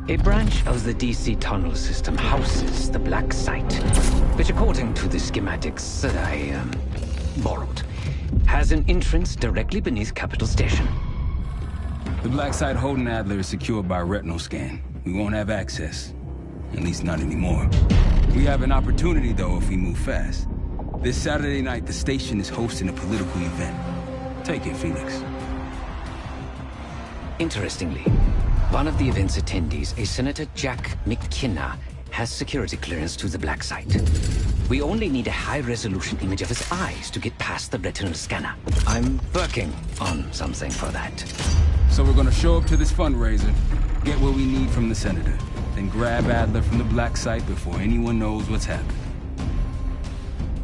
A branch of the DC tunnel system houses the Black Site, which according to the schematics that I borrowed, has an entrance directly beneath Capital Station. The Black Site holding Adler is secured by retinal scan. We won't have access. At least not anymore. We have an opportunity, though, if we move fast. This Saturday night, the station is hosting a political event. Take it, Felix. Interestingly, one of the event's attendees, a Senator Jack McKenna, has security clearance to the Black Site. We only need a high-resolution image of his eyes to get past the retinal scanner. I'm working on something for that. So we're gonna show up to this fundraiser, get what we need from the Senator, then grab Adler from the Black Site before anyone knows what's happened.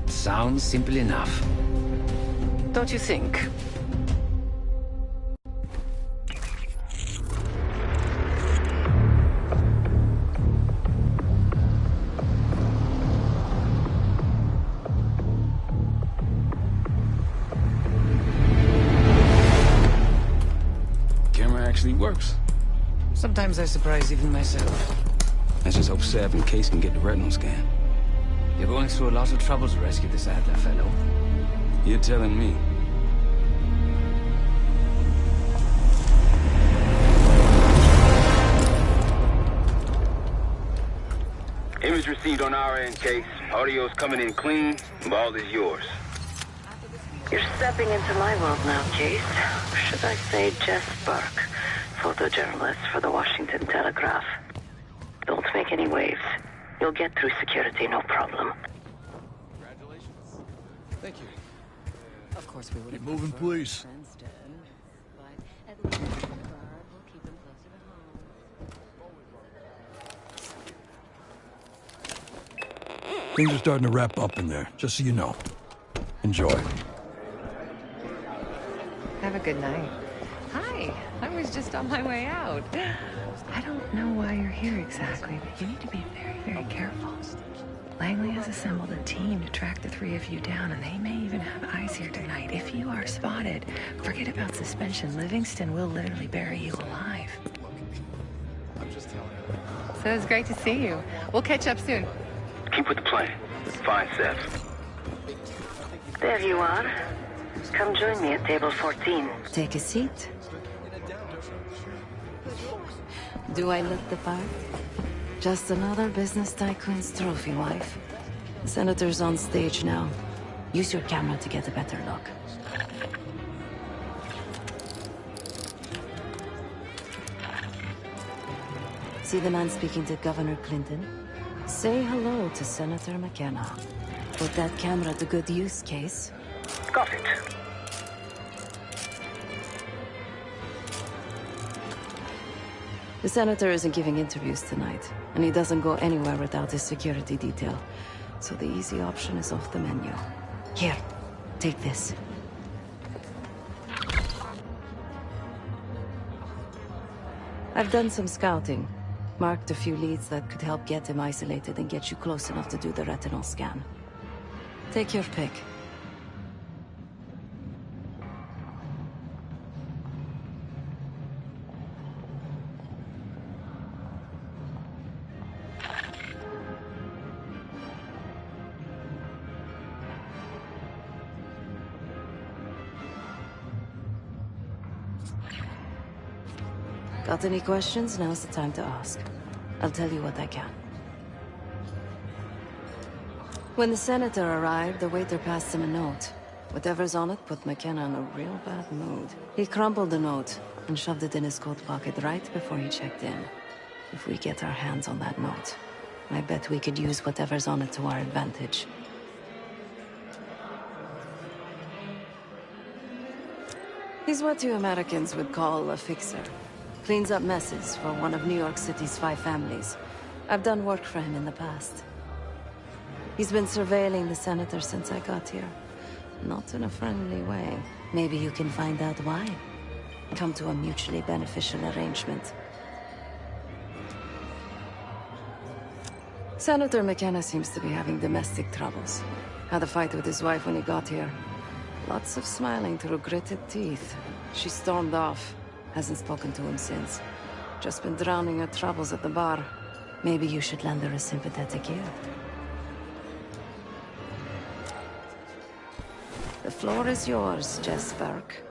Sounds simple enough. Don't you think? Actually works. Sometimes I surprise even myself. Let's just hope Seb and Case can get the retinal scan. You're going through a lot of trouble to rescue this Adler fellow. You're telling me. Image received on our end, Case. Audio's coming in clean. Ball is yours. You're stepping into my world now, Case. Should I say Jess Burke, photojournalist for the Washington Telegraph. Don't make any waves. You'll get through security, no problem. Congratulations. Thank you. Of course we would. Keep moving, please. Things are starting to wrap up in there, just so you know. Enjoy. Have a good night. Hi, I was just on my way out. I don't know why you're here exactly, but you need to be very, very careful. Langley has assembled a team to track the three of you down, and they may even have eyes here tonight. If you are spotted, forget about suspension. Livingston will literally bury you alive. So it's great to see you. We'll catch up soon. Keep with the plan. Fine, Seth. There you are. Come join me at table 14. Take a seat. Do I look the part? Just another business tycoon's trophy wife. The Senator's on stage now. Use your camera to get a better look. See the man speaking to Governor Clinton? Say hello to Senator McKenna. Put that camera to good use, Case. Got it. The Senator isn't giving interviews tonight, and he doesn't go anywhere without his security detail. So the easy option is off the menu. Here, take this. I've done some scouting. Marked a few leads that could help get him isolated and get you close enough to do the retinal scan. Take your pick. Got any questions? Now's the time to ask. I'll tell you what I can. When the Senator arrived, the waiter passed him a note. Whatever's on it put McKenna in a real bad mood. He crumpled the note and shoved it in his coat pocket right before he checked in. If we get our hands on that note, I bet we could use whatever's on it to our advantage. He's what you Americans would call a fixer. Cleans up messes for one of New York City's 5 families. I've done work for him in the past. He's been surveilling the Senator since I got here. Not in a friendly way. Maybe you can find out why. Come to a mutually beneficial arrangement. Senator McKenna seems to be having domestic troubles. Had a fight with his wife when he got here. Lots of smiling through gritted teeth. She stormed off. Hasn't spoken to him since. Just been drowning your troubles at the bar. Maybe you should lend her a sympathetic ear. The floor is yours, Jess Burke.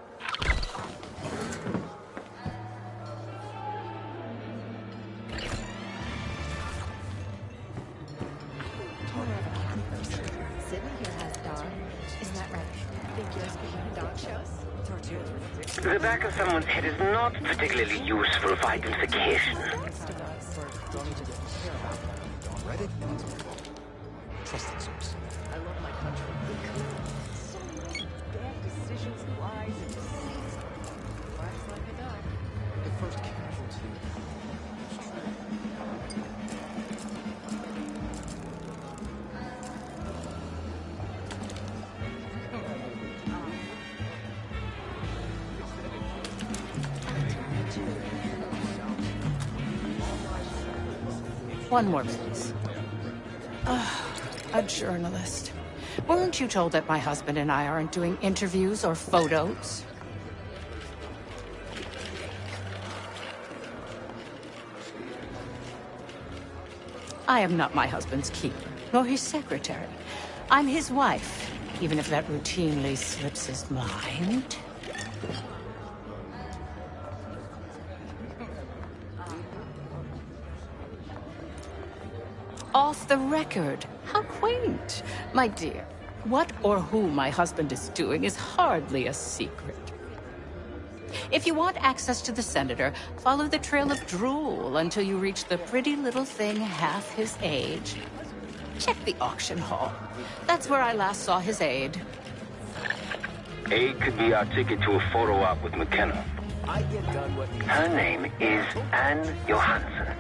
The back of someone's head is not particularly useful for identification. Trusted source. I love my country. So many bad decisions, lies, and deceit. Quacks like a duck. The first casualty. One more, please. A journalist. Weren't you told that my husband and I aren't doing interviews or photos? I am not my husband's keeper, nor his secretary. I'm his wife, even if that routinely slips his mind. Off the record. How quaint. My dear, what or who my husband is doing is hardly a secret. If you want access to the senator, follow the trail of drool until you reach the pretty little thing half his age. Check the auction hall. That's where I last saw his aide. Aide could be our ticket to a photo op with McKenna. Her name is Anne Johansson.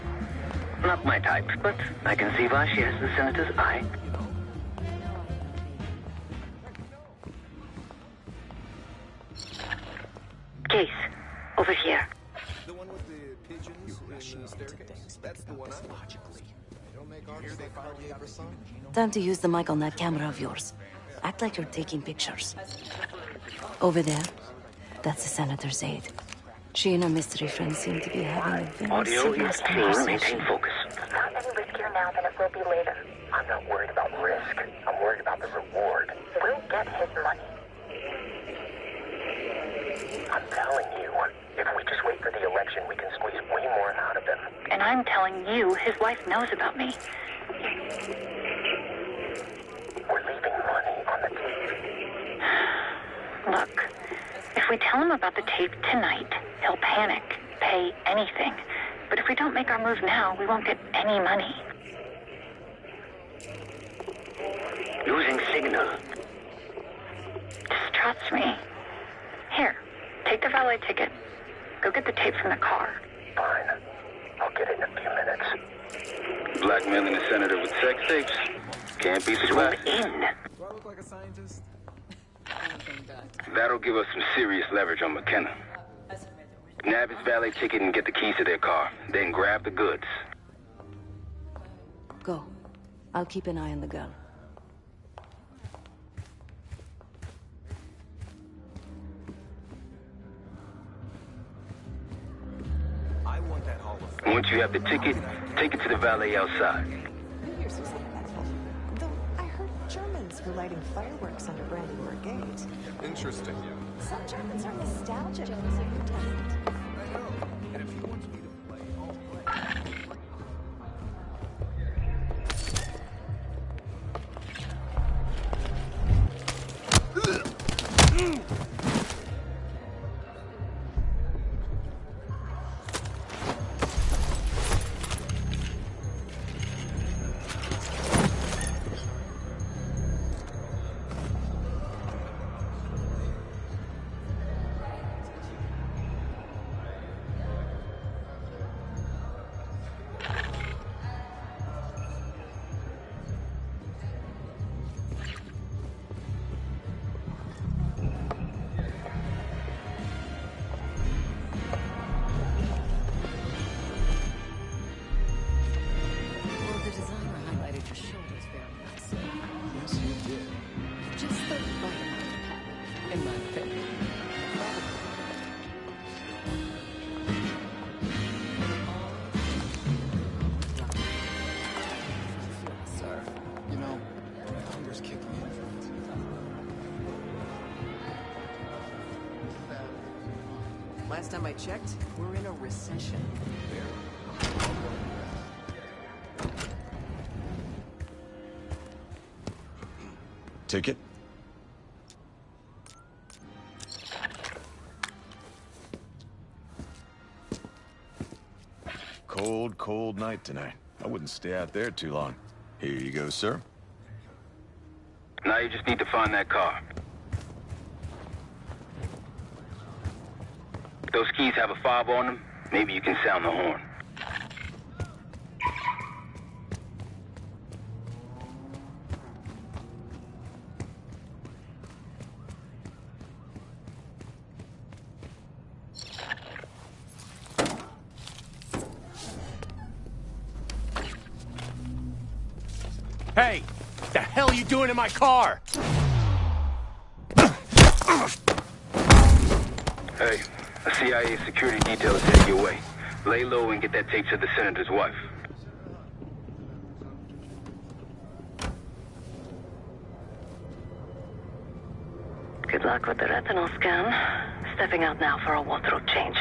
Not my type, but I can see why she has the senator's eye. Case, over here. The one with the pigeons in the staircase? That's the one I logically. Don't make artists they finally have a son. Time to use the mic on that camera of yours. Act like you're taking pictures. Over there, that's the senator's aide. She and her mystery friend seem to be having a very Audio is serious clean. Maintain conversation. focus. It's not any riskier now than it will be later. I'm not worried about risk. I'm worried about the reward. We'll get his money. I'm telling you, if we just wait for the election, we can squeeze way more out of them. And I'm telling you, his wife knows about me. We're leaving money on the table. Look, if we tell him about the tape tonight, he'll panic, pay anything. But if we don't make our move now, we won't get any money. Losing signal. Just trust me. Here, take the valet ticket. Go get the tape from the car. Fine. I'll get it in a few minutes. Blackmailing the senator with sex tapes? Can't be Zoom surprised. in. Do I look like a scientist? That'll give us some serious leverage on McKenna. Nab his valet ticket and get the keys to their car. Then grab the goods. Go. I'll keep an eye on the girl. I want that Hall of Fame. Once you have the ticket, take it to the valet outside. You're so successful. Though I heard Germans were lighting fireworks under Brandenburg Gate. Interesting. Some Germans are nostalgic. And if he wants me to play, I'll play. Last time I checked, we're in a recession. Ticket? Cold, cold night tonight. I wouldn't stay out there too long. Here you go, sir. Now you just need to find that car. If those keys have a fob on them, maybe you can sound the horn. Hey! The hell are you doing in my car? Hey, a CIA security detail is heading your way. Lay low and get that tape to the senator's wife. Good luck with the retinal scan. Stepping out now for a wardrobe change.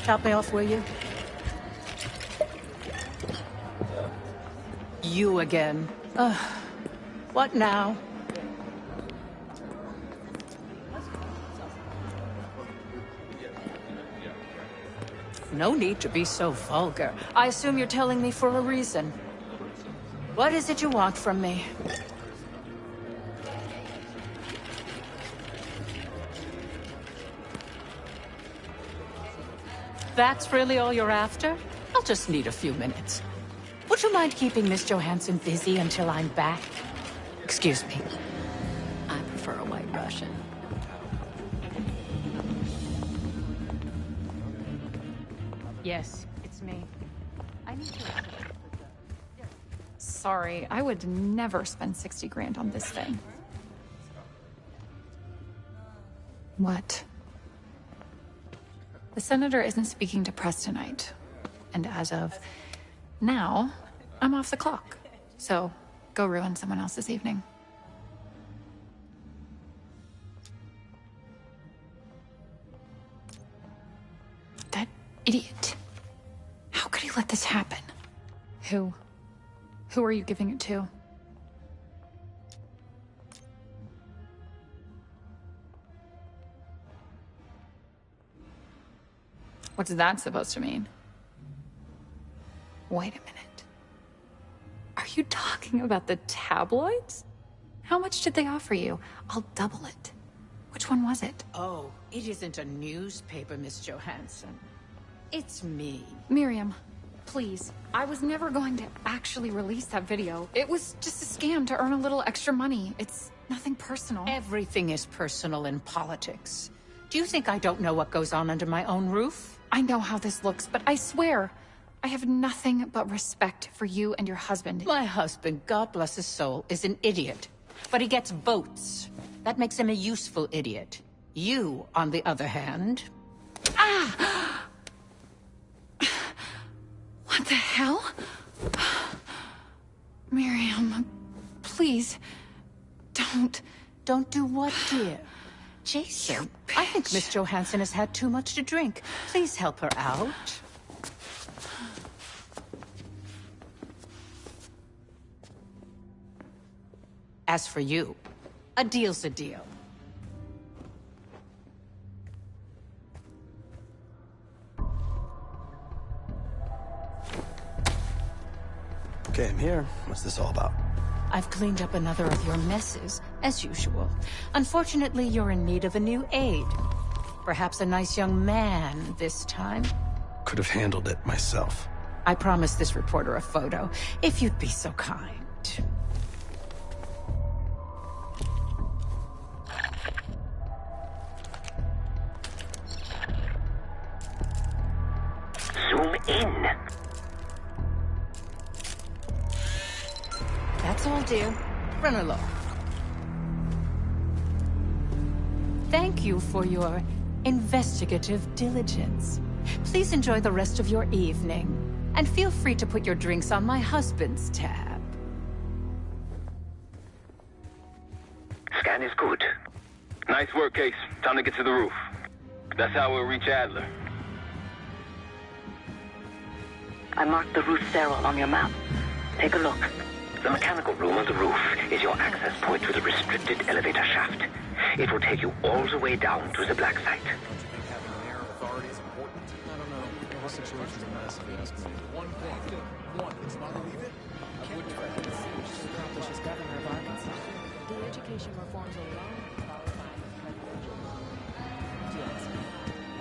Top me off, will you? You again. What now? No need to be so vulgar. I assume you're telling me for a reason. What is it you want from me? That's really all you're after? I'll just need a few minutes. Would you mind keeping Miss Johansson busy until I'm back? Excuse me. I prefer a white Russian. Yes, it's me. I need to... Sorry, I would never spend 60 grand on this thing. What? The senator isn't speaking to press tonight. And as of now, I'm off the clock. So, go ruin someone else's evening. That idiot. How could he let this happen? Who? Who are you giving it to? What's that supposed to mean? Wait a minute. Are you talking about the tabloids? How much did they offer you? I'll double it. Which one was it? Oh, it isn't a newspaper, Miss Johansson. It's me. Miriam, please. I was never going to actually release that video. It was just a scam to earn a little extra money. It's nothing personal. Everything is personal in politics. Do you think I don't know what goes on under my own roof? I know how this looks, but I swear, I have nothing but respect for you and your husband. My husband, God bless his soul, is an idiot. But he gets votes. That makes him a useful idiot. You, on the other hand... Ah! What the hell? Miriam, please, don't... Don't do what, dear? Jason, I think Miss Johansson has had too much to drink. Please help her out. As for you, a deal's a deal. Okay, I'm here. What's this all about? I've cleaned up another of your messes, as usual. Unfortunately, you're in need of a new aide. Perhaps a nice young man this time. Could have handled it myself. I promised this reporter a photo, if you'd be so kind. Zoom in. That's all, dear. Run along. Thank you for your investigative diligence. Please enjoy the rest of your evening, and feel free to put your drinks on my husband's tab. Scan is good. Nice work, Case. Time to get to the roof. That's how we'll reach Adler. I marked the roof stairwell on your map. Take a look. The mechanical room on the roof is your access point to the restricted elevator shaft. It will take you all the way down to the black site. The education reforms alone qualify.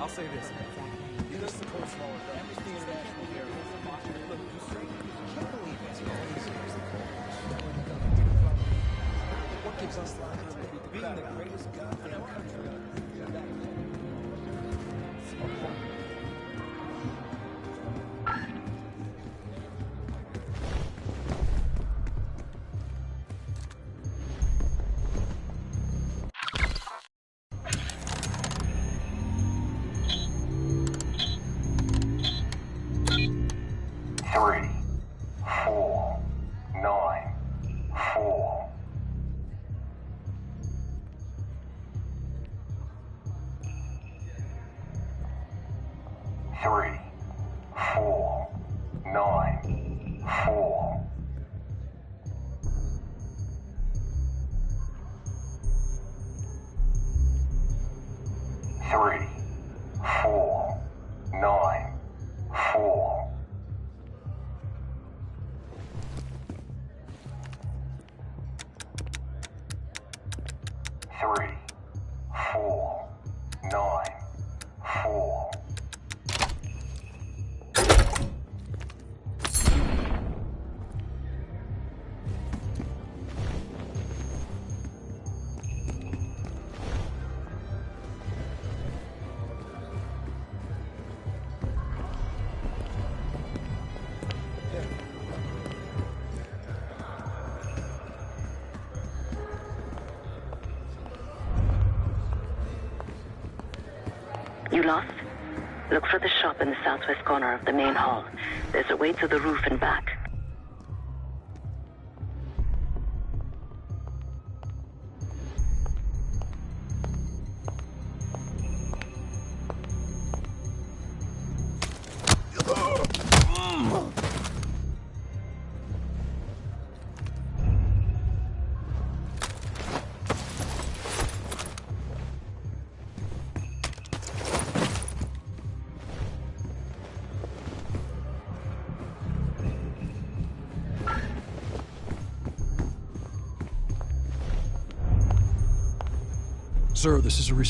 I'll say this. He does support smaller Amnesty International here. Look, you can't believe it. What gives us the right? Being the greatest gun in our country. You lost? Look for the shop in the southwest corner of the main hall. There's a way to the roof and back. Sir, this is a You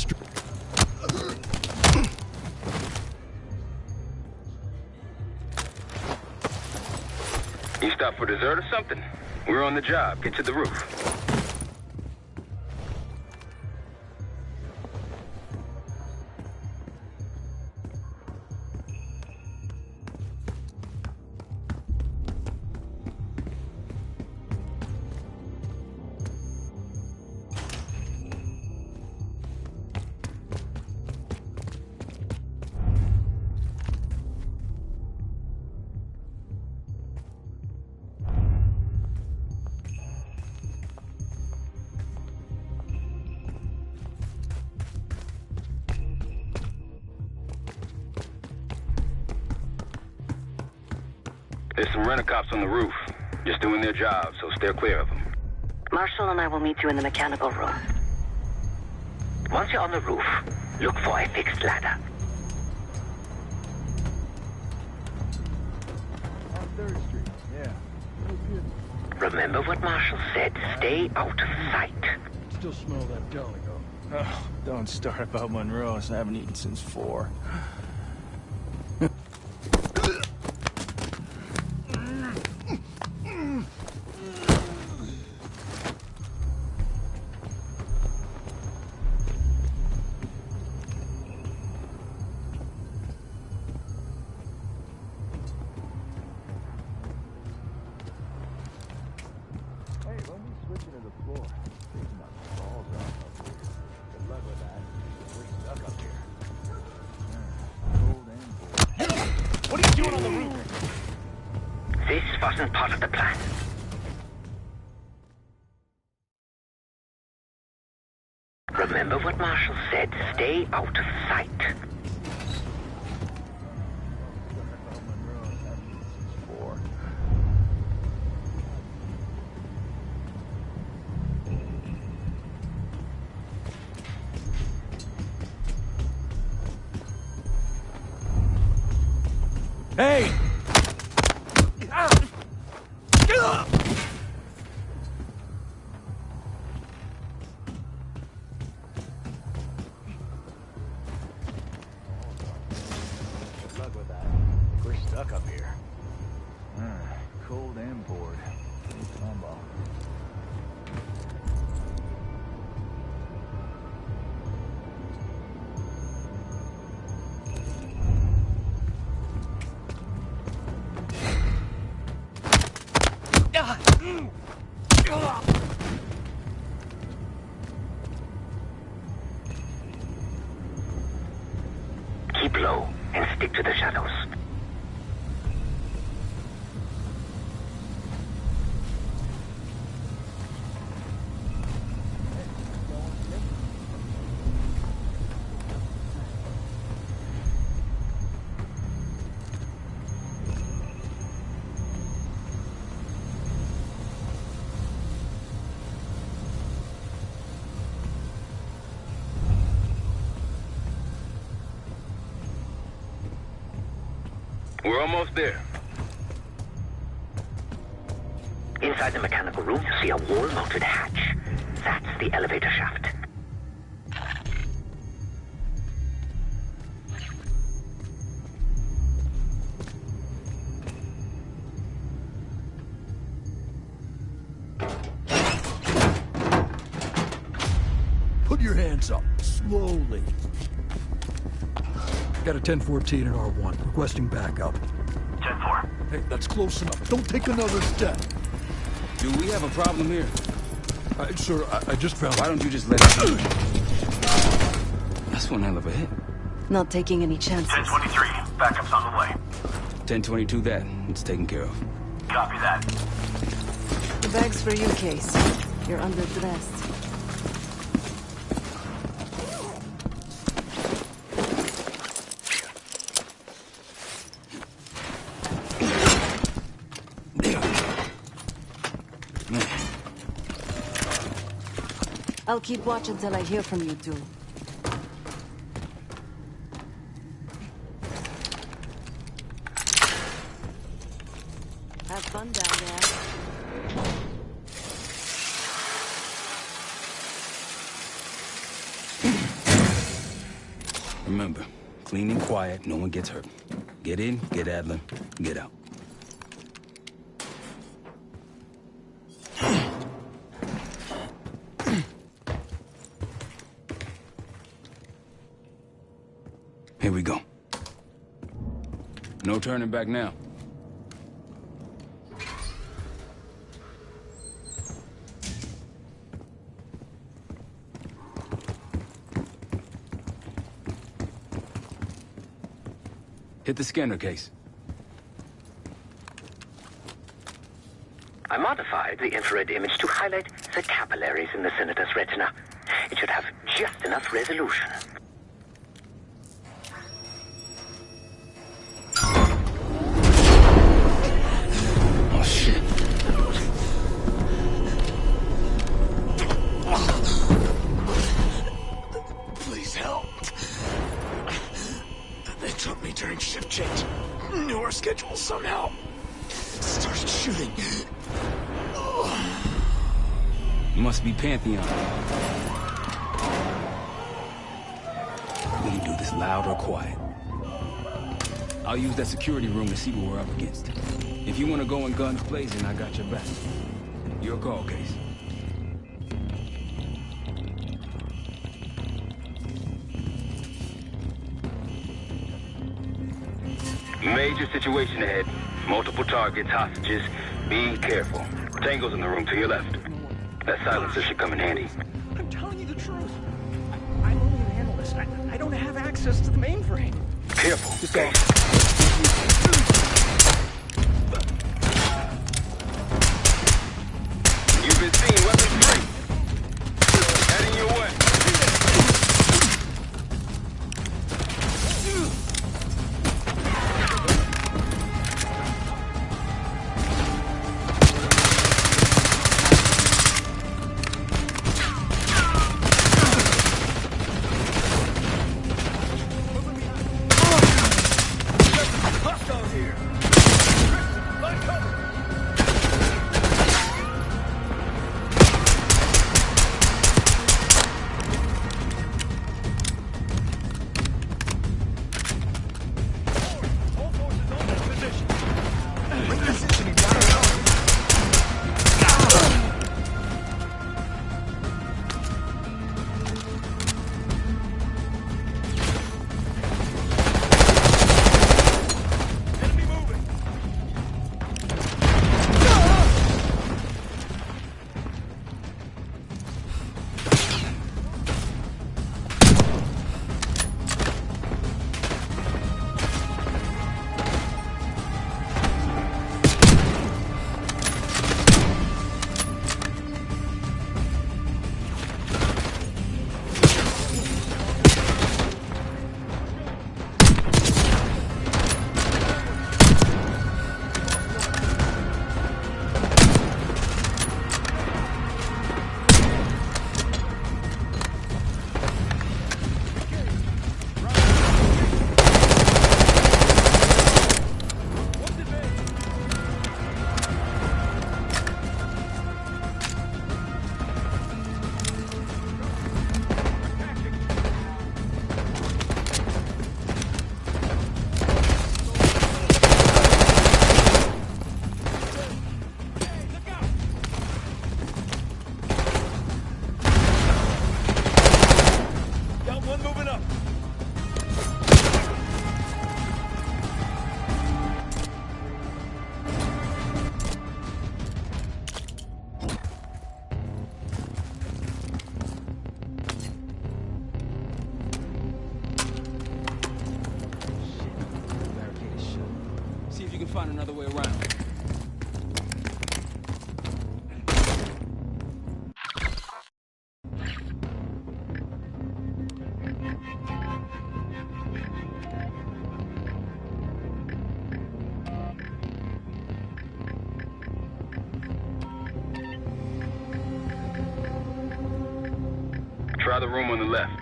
stopped for dessert or something? We're on the job. Get to the roof. There's some rent-a-cops on the roof. Just doing their job, so steer clear of them. Marshall and I will meet you in the mechanical room. Once you're on the roof, look for a fixed ladder. On 3rd Street, yeah. Remember what Marshall said, stay out of sight. Still smell that deli, though. Oh, don't start about Monroe's. I haven't eaten since 4. wasn't part of the plan. Remember what Marshall said. Stay out of sight. Hey! Good luck with that. We're stuck up here. Cold and bored. Combo. Keep low and stick to the shadows. We're almost there. Inside the mechanical room, you see a wall-mounted hatch. That's the elevator shaft. Put your hands up, slowly. Got a 1014 in R1, requesting backup. 10-4. Hey, that's close enough. Don't take another step. Do we have a problem here? Sir, I just found... Why don't you just let it... That's one hell of a hit. Not taking any chances. 1023, backup's on the way. 1022 that. It's taken care of. Copy that. The bag's for you, Case. You're underdressed. I'll keep watch until I hear from you two. Have fun down there. Remember, clean and quiet, no one gets hurt. Get in, get Adler, get out. Here we go. No turning back now. Hit the scanner case. I modified the infrared image to highlight the capillaries in the Senator's retina. It should have just enough resolution. Oh, shit. Please help. They took me during shift change. Knew our schedule somehow. Started shooting. Must be Pantheon. We can do this loud or quiet. I'll use that security room to see what we're up against. If you want to go in guns blazing, I got your back. Your call, Case. Major situation ahead. Multiple targets, hostages. Be careful. Tango's in the room to your left. That silencer should come in handy. I'm telling you the truth. I'm only an analyst. I don't have access to the mainframe. Careful. can find another way around. Try the room on the left.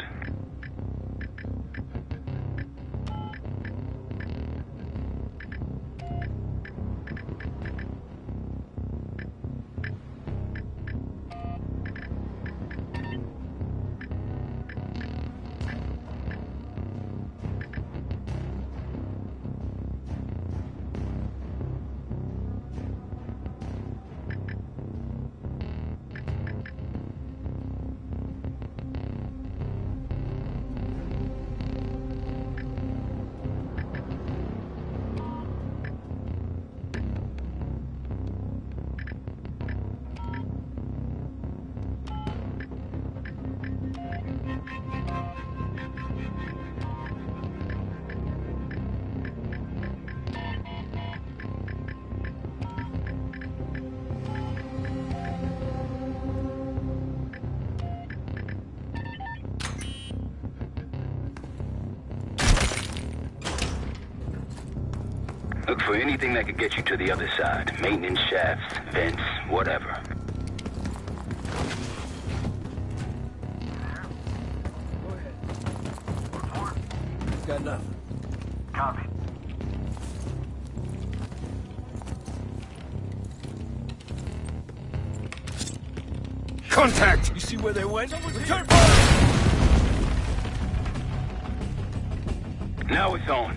Look for anything that could get you to the other side. Maintenance shafts, vents, whatever. Got nothing. Copy. Contact! You see where they went? Return fire! Now it's on.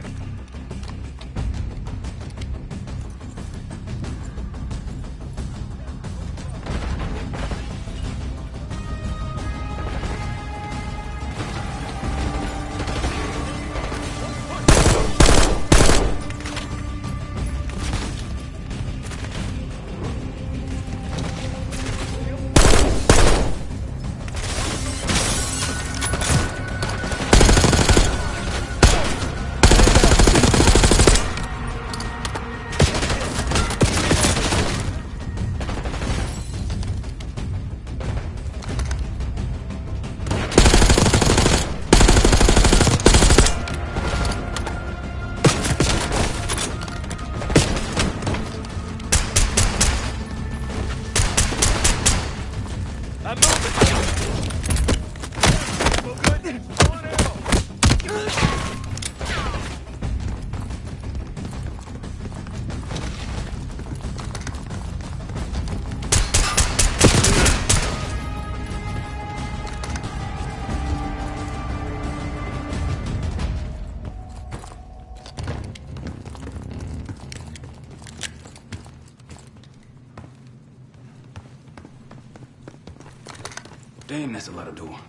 Damn, that's a lot of door.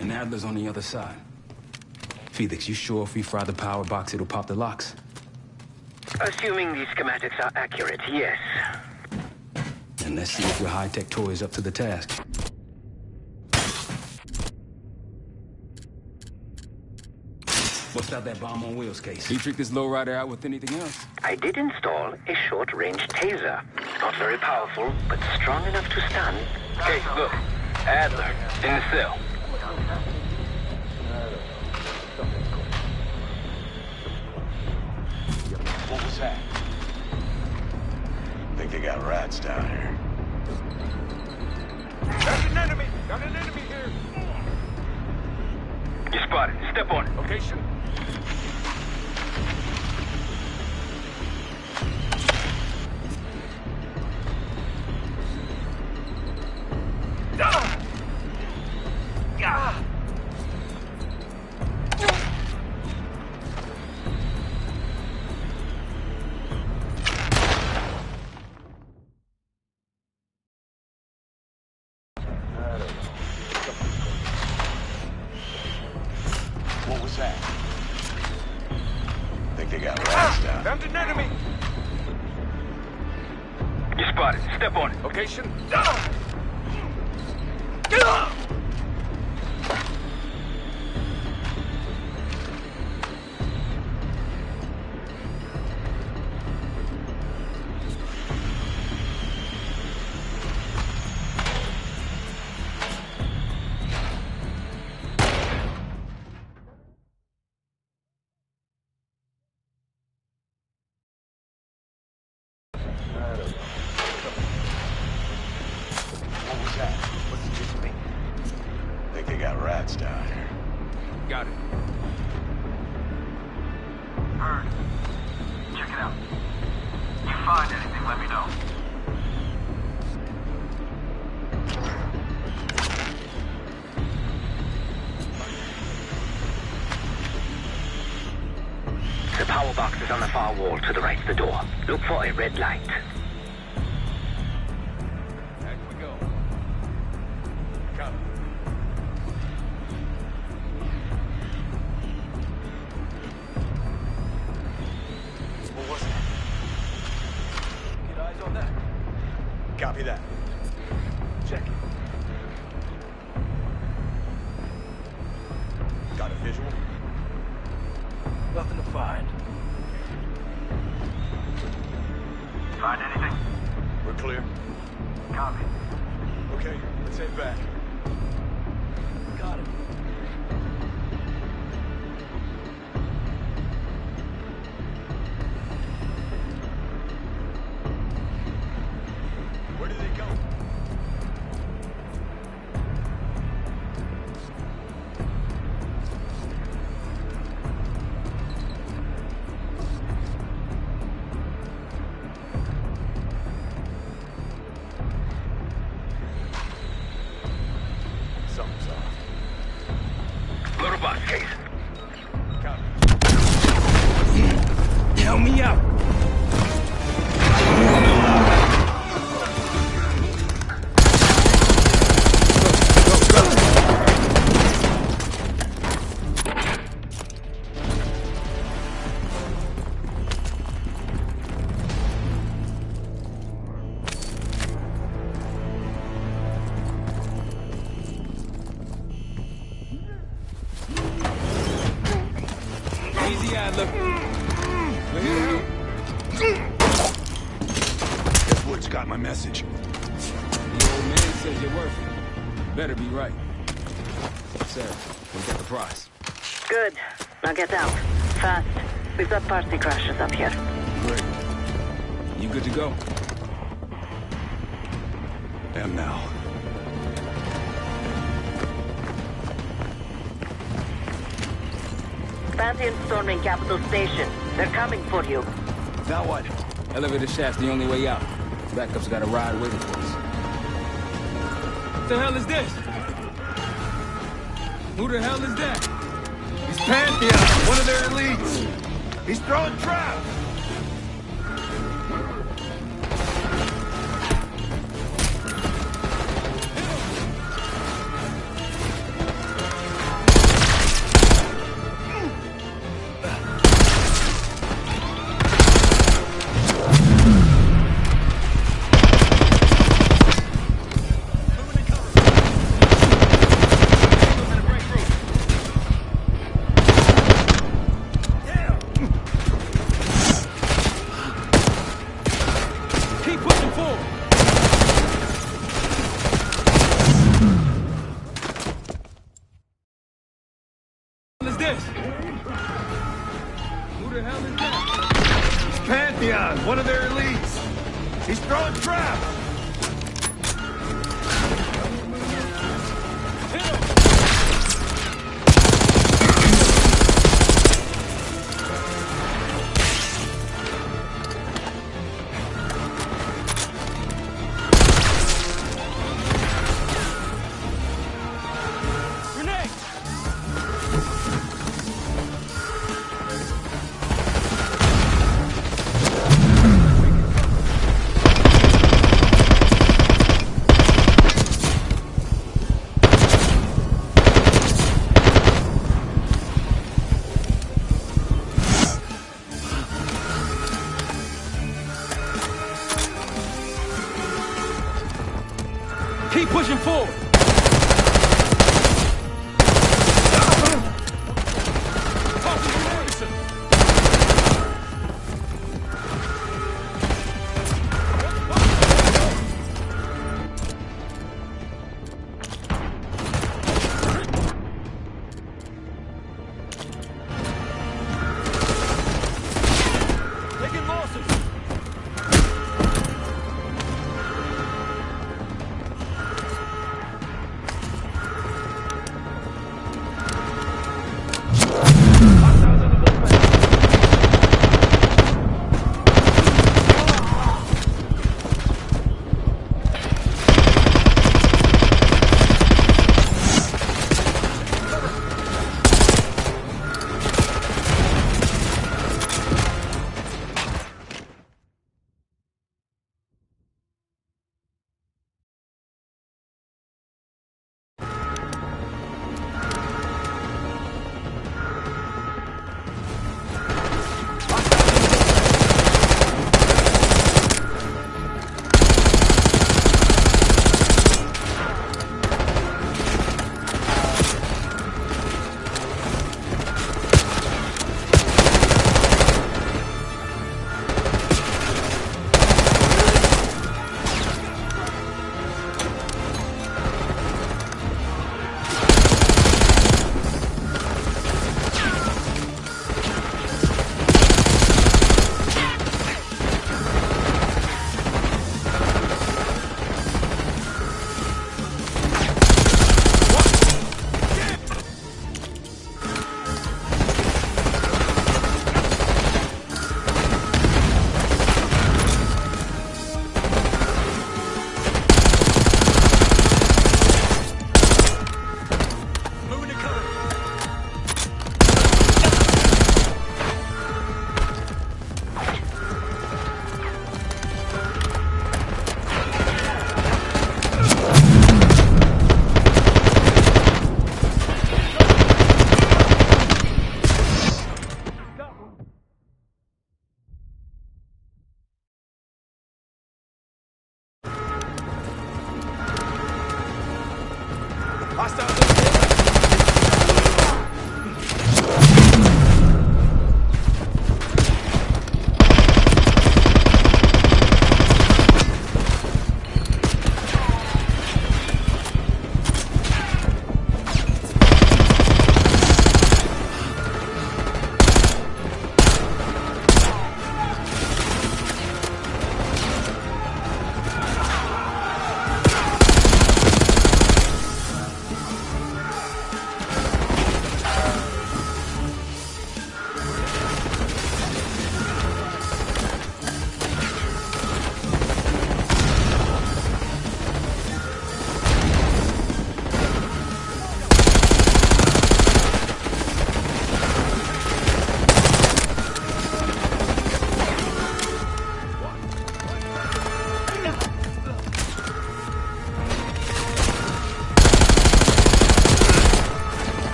And Adler's on the other side. Felix, you sure if we fry the power box, it'll pop the locks? Assuming these schematics are accurate, yes. And let's see if your high-tech toy is up to the task. Bust out that bomb on wheels case. You trick this lowrider out with anything else? I did install a short-range taser. Not very powerful, but strong enough to stun. Okay, look. Adler, in the cell. What was that? Think they got rats down here. There's an enemy! Got an enemy here! You spotted. Step on it. Location? What was that? Think they got rats down. Found an enemy! You spotted. Step on it. Location? What was that? What's it just me? Think they got rats down here. Got it. Heard. Check it out. You find anything, let me know. The power box is on the far wall to the right of the door. Look for a red light. Back we go. Come. What was it? Get eyes on that. Copy that. Check it. Got a visual? Nothing to find. Find anything? We're clear. Copy. Okay, let's head back. Got it. Where did they go? Something's off. Motor box case. Copy. Help me out. Easy, Adler. We're here to help. Guess Wood's got my message. The old man says you're worth it. Better be right. Sir, we got the prize. Good. Now get out. Fast. We've got party crashers up here. Great. You good to go? Am now. Pantheon storming Capital Station. They're coming for you. Now what? Elevator shaft's the only way out. Backup's got a ride waiting for us. What the hell is this? Who the hell is that? He's Pantheon, one of their elites. He's throwing traps. Pantheon, one of their elites. He's throwing traps. Keep pushing forward. Taking losses.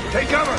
Take cover!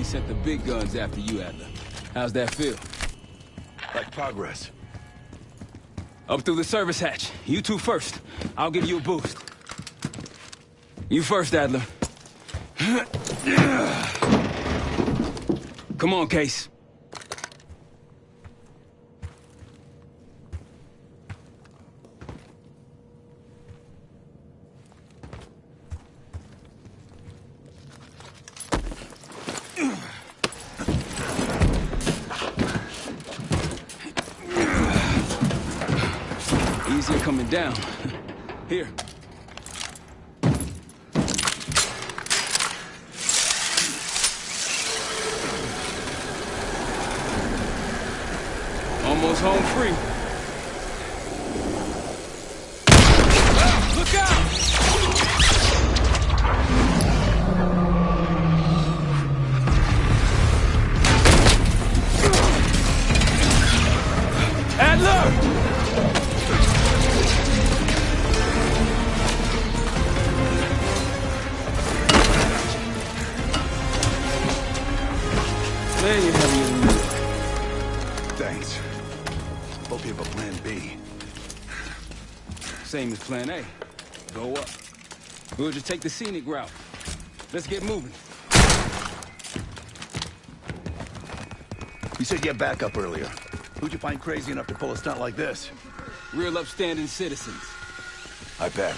Sent the big guns after you, Adler. How's that feel? Like progress. Up through the service hatch. You two first. I'll give you a boost. You first, Adler. Come on, Case. Easier coming down. Here. Almost home free. Look out! Adler! Man, you're heavier than me. Thanks. Hope you have a plan B. Same as plan A. Go up. We'll just take the scenic route. Let's get moving. You said you had backup earlier. Who'd you find crazy enough to pull a stunt like this? Real upstanding citizens. I bet.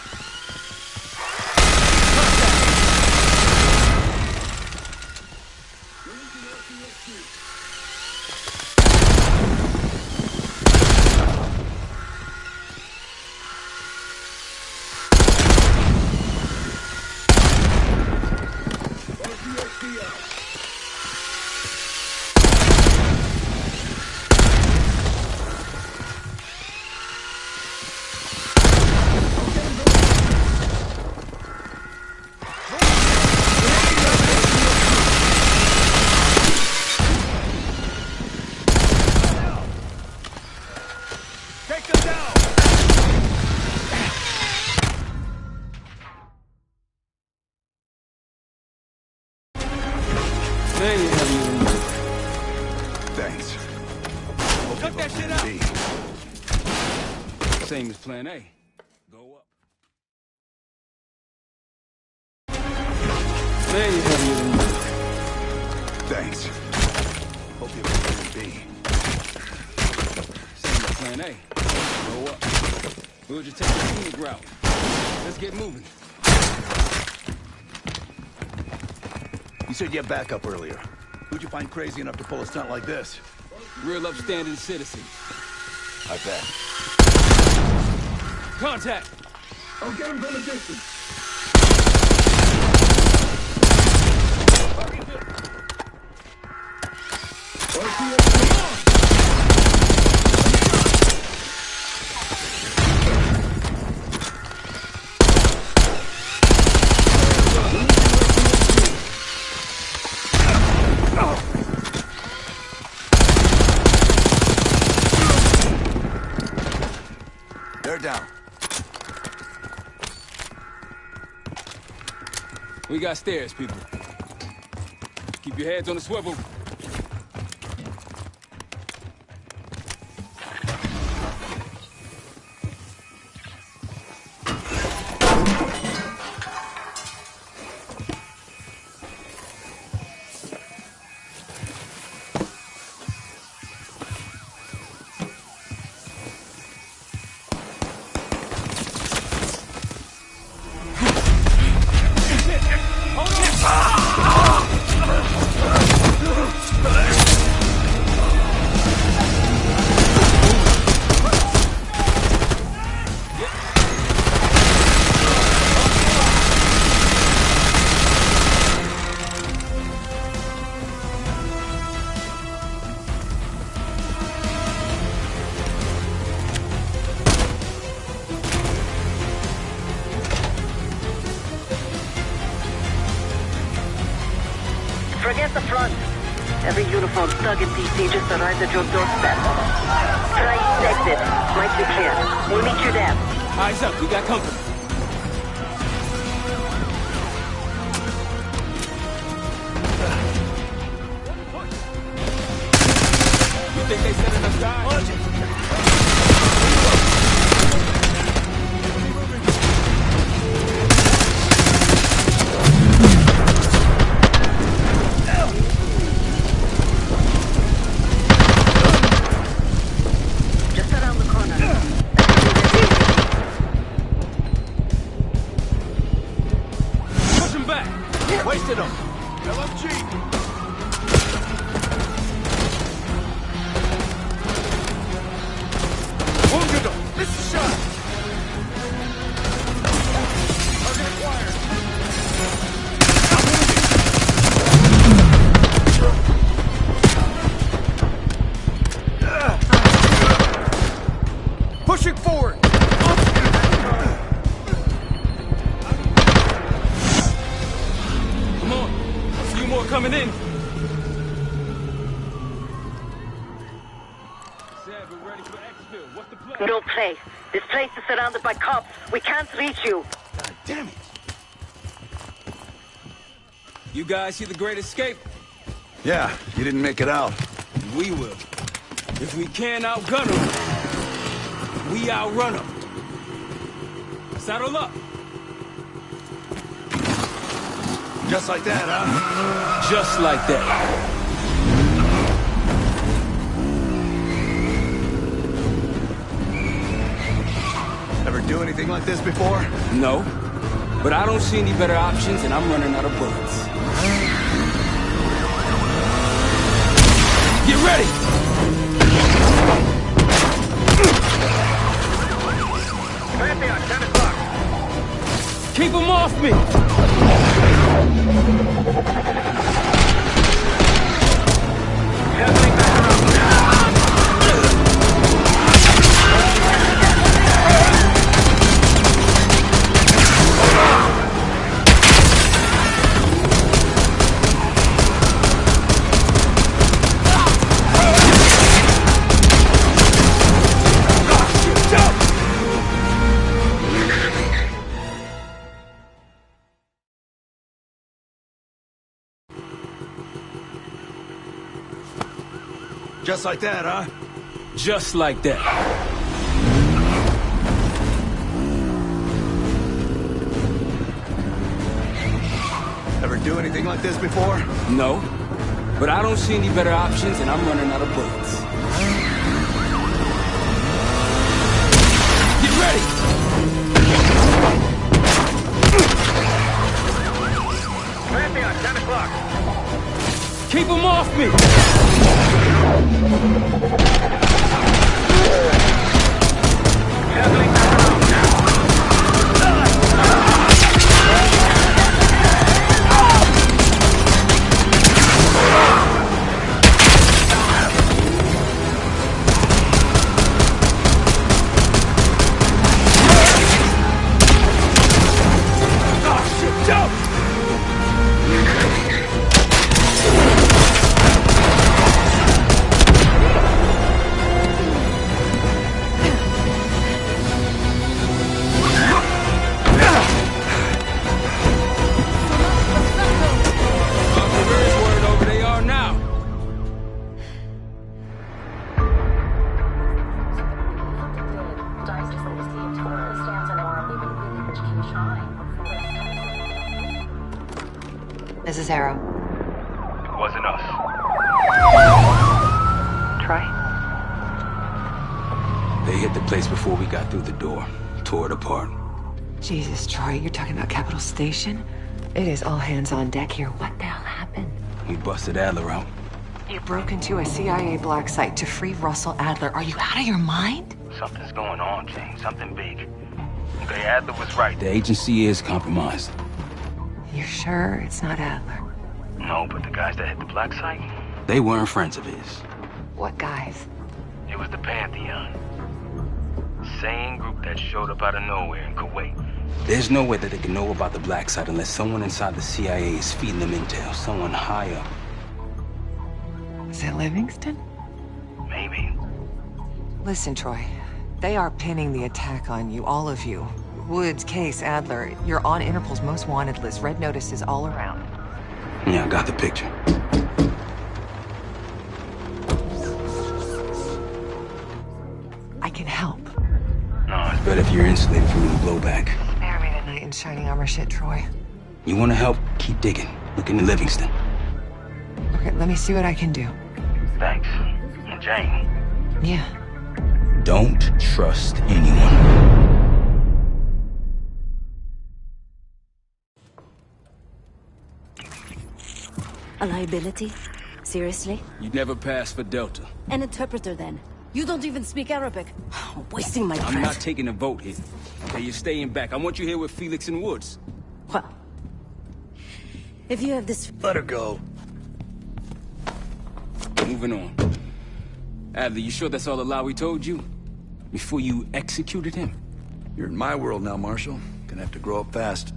Man, you're heavier than me. Thanks. Cut that shit out! Same as plan A. Go up. Man, you're heavier than you. Thanks. Hope you have plan B. Same as plan A. Go up. We'll just take the scenic route. Let's get moving. You said you had backup earlier. Who'd you find crazy enough to pull a stunt like this? Real upstanding citizen. I bet. Contact! I'll get him from a distance. They're down. We got stairs, people. Keep your heads on the swivel. Forget the front. Every uniform thug in DC just arrived at your doorstep. Try east exit. Might be clear. We'll meet you there. Eyes up, we got company. You think they set enough guys? Wasted him. LMG. Wounded him. Missed the shot. Target acquired. Pushing forward. Coming in. No play. This place is surrounded by cops. We can't reach you. God damn it. You guys see the Great Escape? Yeah, you didn't make it out. We will. If we can't outgun them, we outrun them. Saddle up. Just like that, huh? Just like that. Ever do anything like this before? No. But I don't see any better options, and I'm running out of bullets. Get ready! Pantheon, 10 o'clock. Keep them off me! Just like that, huh? Just like that. do anything like this before? No. But I don't see any better options, and I'm running out of bullets. Get ready! Pantheon, 10 o'clock. Keep them off me! Handling that round now. This is Arrow. It wasn't us. Troy? They hit the place before we got through the door. Tore it apart. Jesus, Troy, you're talking about Capital Station? It is all hands on deck here. What the hell happened? We busted Adler out. You broke into a CIA black site to free Russell Adler. Are you out of your mind? Something's going on, Jane. Something big. Okay, Adler was right. The agency is compromised. You're sure it's not Adler? No, but the guys that hit the black site? They weren't friends of his. What guys? It was the Pantheon. Same group that showed up out of nowhere in Kuwait. There's no way that they can know about the black site unless someone inside the CIA is feeding them intel. Someone high up. Is it Livingston? Maybe. Listen, Troy. They are pinning the attack on you, all of you. Woods, Case, Adler. You're on Interpol's most wanted list. Red notices all around. Yeah, I got the picture. I can help. No, it's better if you're insulated from any blowback. Spare me tonight in shining armor shit, Troy. You want to help? Keep digging. Look into Livingston. Okay, let me see what I can do. Thanks. And Jane. Yeah. Don't trust anyone. A liability? Seriously? You'd never pass for Delta. An interpreter, then. You don't even speak Arabic. Wasting my breath. I'm not taking a vote here. Okay, you're staying back. I want you here with Felix and Woods. Well, if you have this... Let her go. Moving on. Adler, you sure that's all the lie we told you? Before you executed him? You're in my world now, Marshal. Gonna have to grow up fast.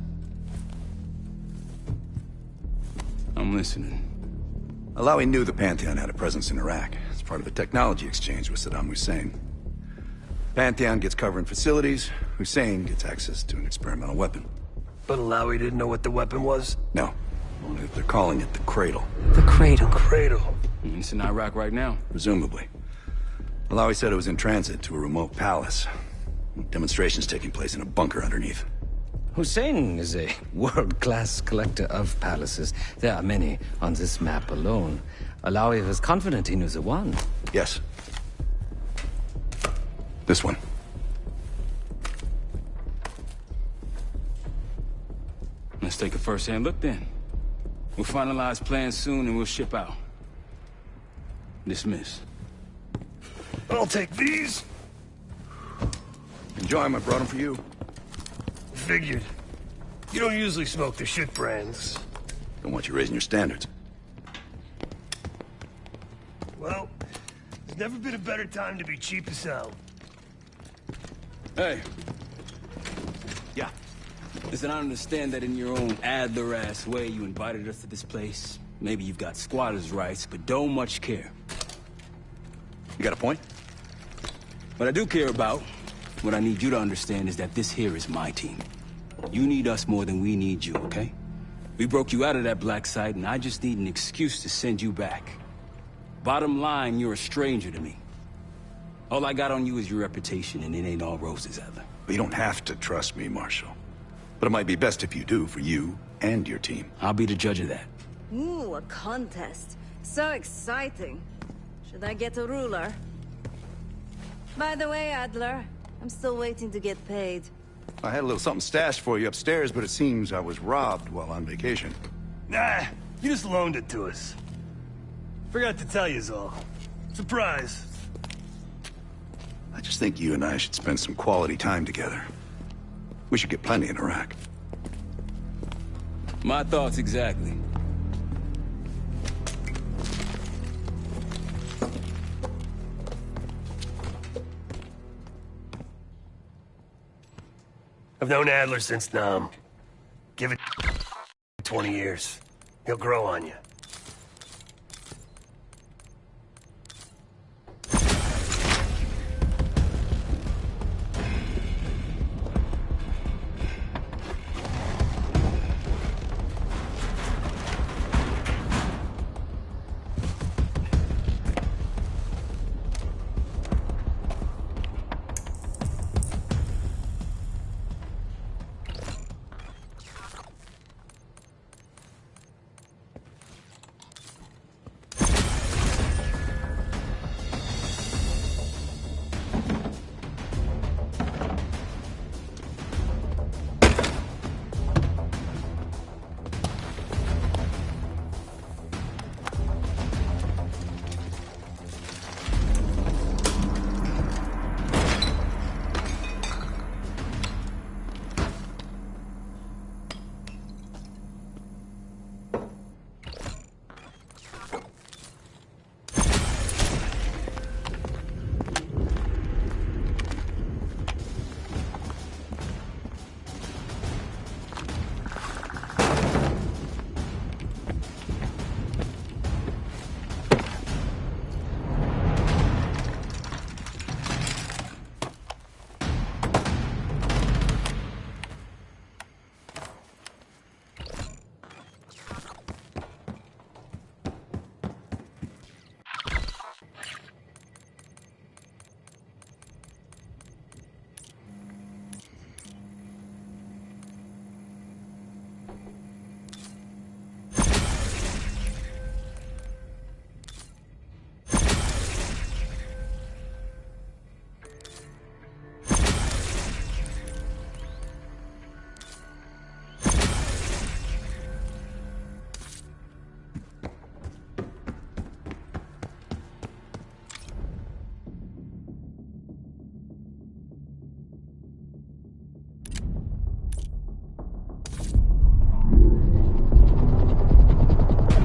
I'm listening. Alawi knew the Pantheon had a presence in Iraq. It's part of the technology exchange with Saddam Hussein. Pantheon gets covering facilities. Hussein gets access to an experimental weapon. But Alawi didn't know what the weapon was? No. Only that they're calling it the Cradle. The Cradle? Cradle. It's in Iraq right now. Presumably. Alawi said it was in transit to a remote palace. Demonstrations taking place in a bunker underneath. Hussein is a world-class collector of palaces. There are many on this map alone. Alawi was confident he knew the one. Yes. This one. Let's take a first-hand look then. We'll finalize plans soon and we'll ship out. Dismiss. I'll take these. Enjoy them, I brought them for you. Figured. You don't usually smoke the shit brands. Don't want you raising your standards. Well, there's never been a better time to be cheap as hell. Hey. Yeah. Listen, I understand that in your own Adler-ass way you invited us to this place. Maybe you've got squatters' rights, but don't much care. You got a point? What I do care about, what I need you to understand is that this here is my team. You need us more than we need you, okay? We broke you out of that black site, and I just need an excuse to send you back. Bottom line, you're a stranger to me. All I got on you is your reputation, and it ain't all roses, Adler. You don't have to trust me, Marshal. But it might be best if you do, for you and your team. I'll be the judge of that. Ooh, a contest. So exciting. Should I get a ruler? By the way, Adler, I'm still waiting to get paid. I had a little something stashed for you upstairs, but it seems I was robbed while on vacation. Nah, you just loaned it to us. Forgot to tell yous all. Surprise. I just think you and I should spend some quality time together. We should get plenty in Iraq. My thoughts exactly. I've known Adler since Nam. Give it 20 years. He'll grow on you.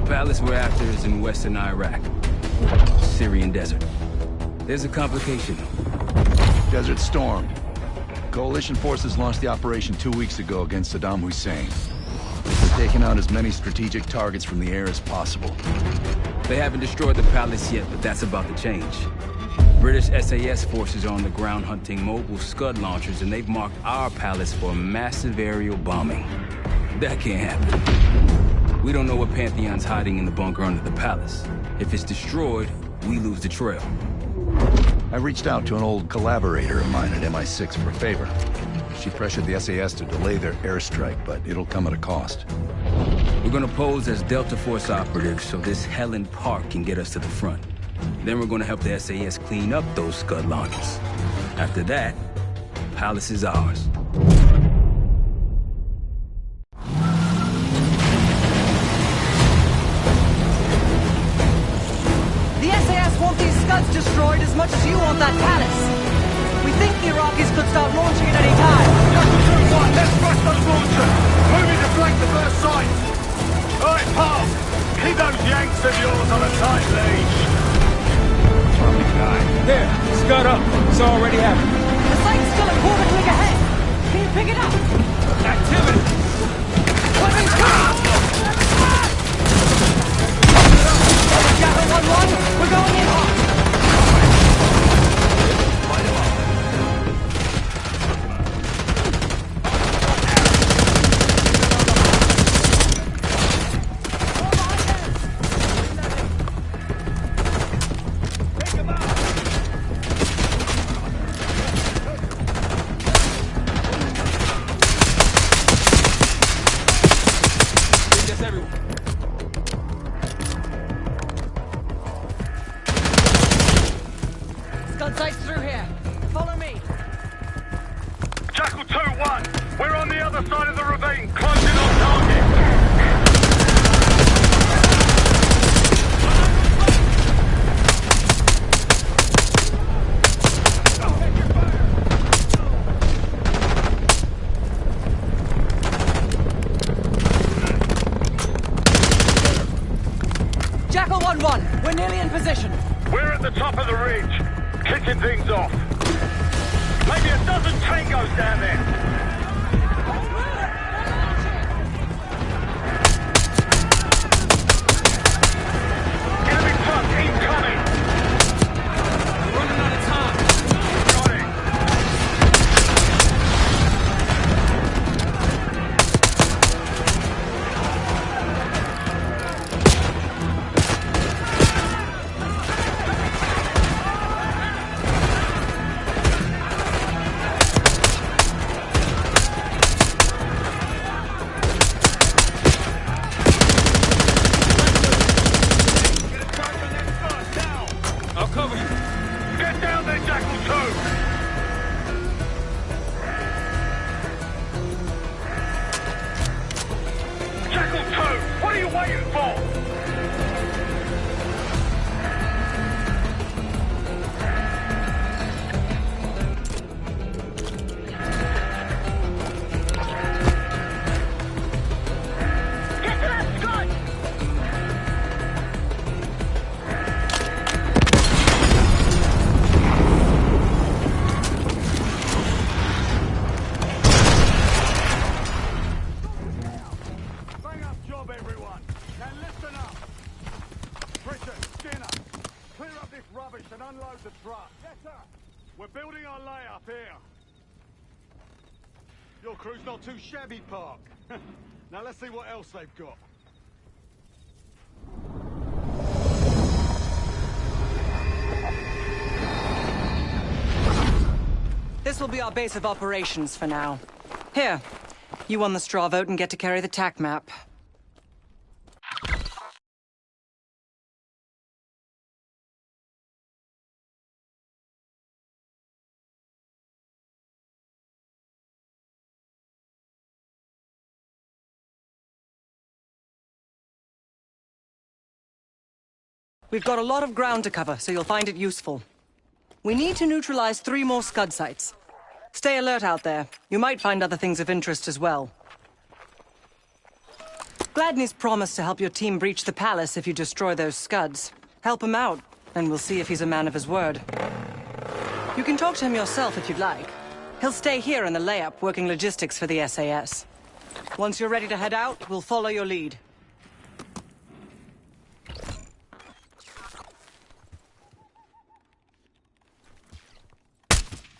Palace we're after is in western Iraq. Syrian desert. There's a complication, though. Desert Storm. Coalition forces launched the operation 2 weeks ago against Saddam Hussein. They're taking out as many strategic targets from the air as possible. They haven't destroyed the palace yet, but that's about to change. British SAS forces are on the ground hunting mobile Scud launchers, and they've marked our palace for massive aerial bombing. That can't happen. We don't know what Pantheon's hiding in the bunker under the palace. If it's destroyed, we lose the trail. I reached out to an old collaborator of mine at MI6 for a favor. She pressured the SAS to delay their airstrike, but it'll come at a cost. We're gonna pose as Delta Force operatives so this Helen Park can get us to the front. Then we're gonna help the SAS clean up those Scud launchers. After that, the palace is ours. Destroyed as much as you want that palace. We think the Iraqis could start launching at any time. That's the true one. Let's rush those launchers. Moving to flank the first site. All right, pal. Keep those Yanks of yours on a tight leash. There, Scud up. It's already happening. The site's still a quarter click ahead. Can you pick it up? Activity. Weapons coming! Gather 1-1. We're going in hot. Sights through here. Follow me. Jackal 2-1. We're on the other side of the ravine, closing on target. Jackal 1-1. We're nearly in position. We're at the top of the ridge, kicking things off. Maybe a dozen tangos down there. Enemy truck incoming. Running out of time. Got it. I'll cover you. Get down there, Jackal 2! Jackal 2, what are you waiting for? Get to that scud! Bang up job, everyone. Now listen up. Pritchard, Skinner, clear up this rubbish and unload the truck. Yes, sir. We're building our layup here. Your crew's not too shabby, Park. Now let's see what else they've got. This will be our base of operations for now. Here, you won the straw vote and get to carry the TAC map. We've got a lot of ground to cover, so you'll find it useful. We need to neutralize 3 more Scud sites. Stay alert out there. You might find other things of interest as well. Gladney's promised to help your team breach the palace if you destroy those Scuds. Help him out, and we'll see if he's a man of his word. You can talk to him yourself if you'd like. He'll stay here in the layup, working logistics for the SAS. Once you're ready to head out, we'll follow your lead.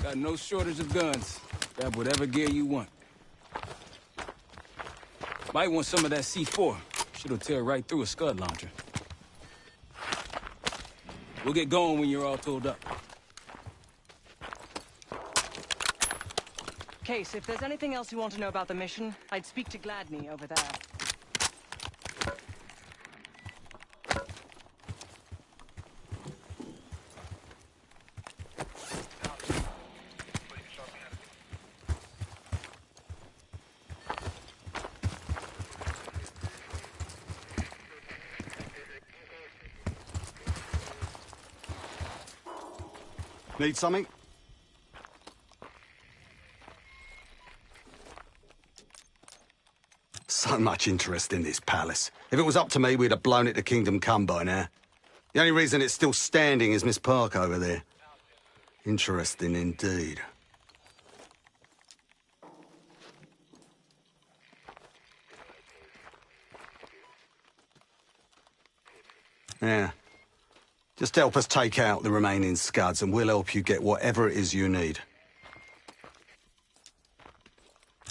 Got no shortage of guns. Grab whatever gear you want. Might want some of that C4. Shit'll tear right through a Scud launcher. We'll get going when you're all tooled up. Case, if there's anything else you want to know about the mission, I'd speak to Gladney over there. Need something? So much interest in this palace. If it was up to me, we'd have blown it to Kingdom Come by now. The only reason it's still standing is Miss Park over there. Interesting indeed. Yeah. Just help us take out the remaining Scuds and we'll help you get whatever it is you need.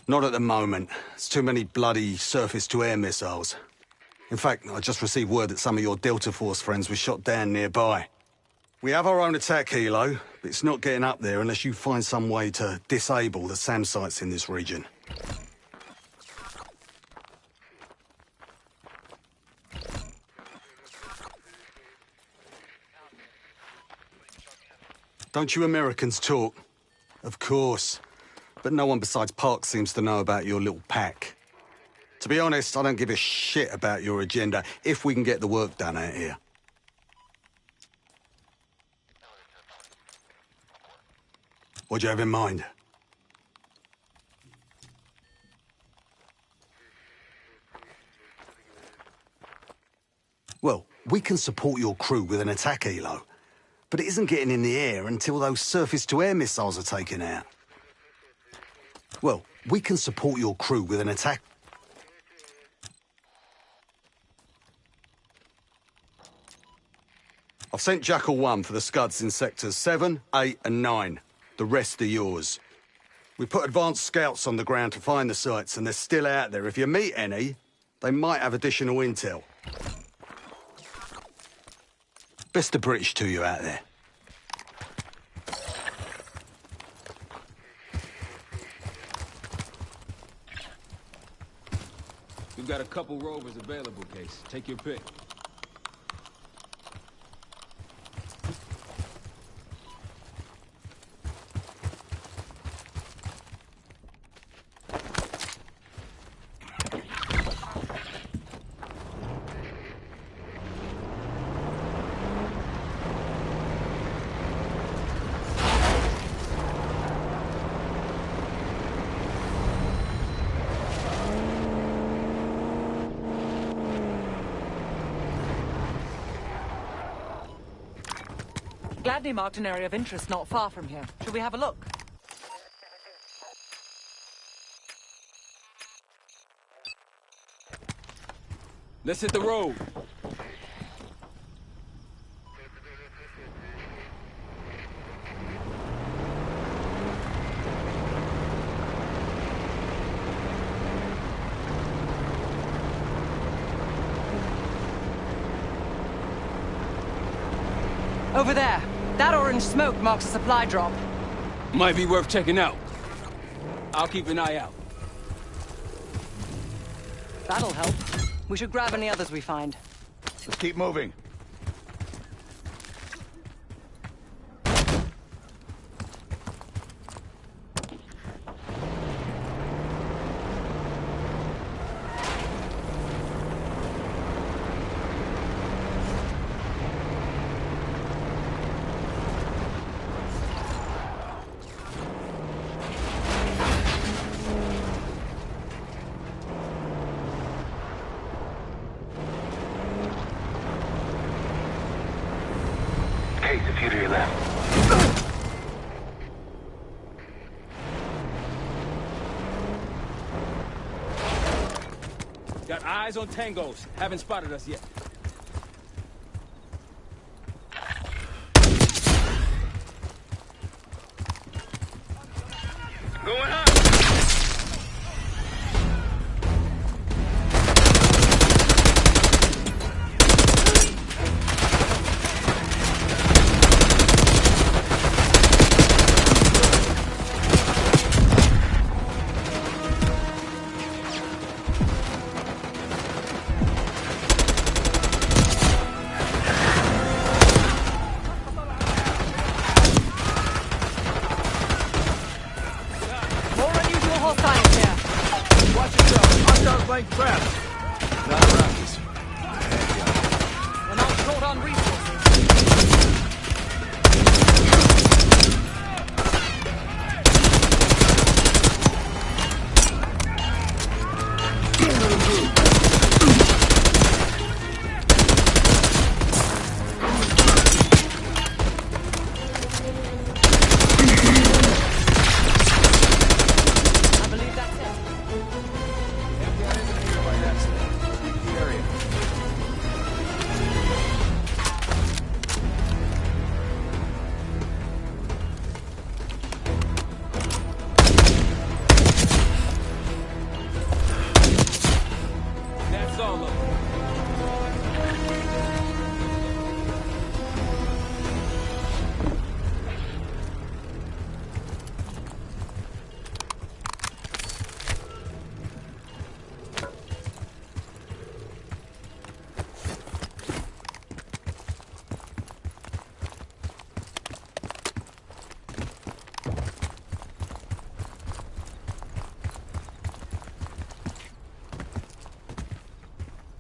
Not at the moment. It's too many bloody surface-to-air missiles. In fact, I just received word that some of your Delta Force friends were shot down nearby. We have our own attack helo, but it's not getting up there unless you find some way to disable the SAM sites in this region. Don't you Americans talk? Of course. But no one besides Park seems to know about your little pack. To be honest, I don't give a shit about your agenda if we can get the work done out here. What do you have in mind? Well, we can support your crew with an attack helo, but it isn't getting in the air until those surface-to-air missiles are taken out. Well, we can support your crew with an attack... I've sent Jackal 1 for the Scuds in sectors 7, 8 and 9. The rest are yours. We put advanced scouts on the ground to find the sites, and they're still out there. If you meet any, they might have additional intel. Best of British to you out there. We've got a couple rovers available, Case. Take your pick. Gladney marked an area of interest not far from here. Should we have a look? Let's hit the road. Over there. That orange smoke marks a supply drop. Might be worth checking out. I'll keep an eye out. That'll help. We should grab any others we find. Let's keep moving. Case, a few to your left. Got eyes on tangos. Haven't spotted us yet. Going up!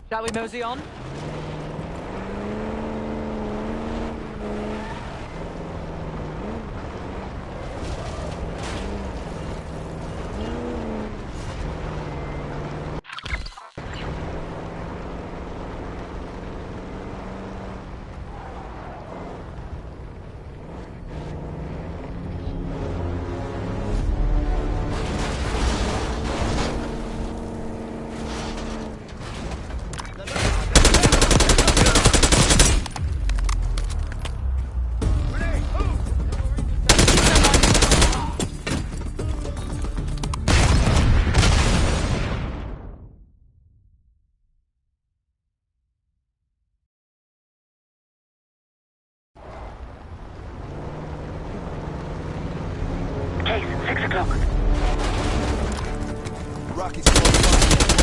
Shall we mosey on? Case, 6 o'clock. Rocky's close by.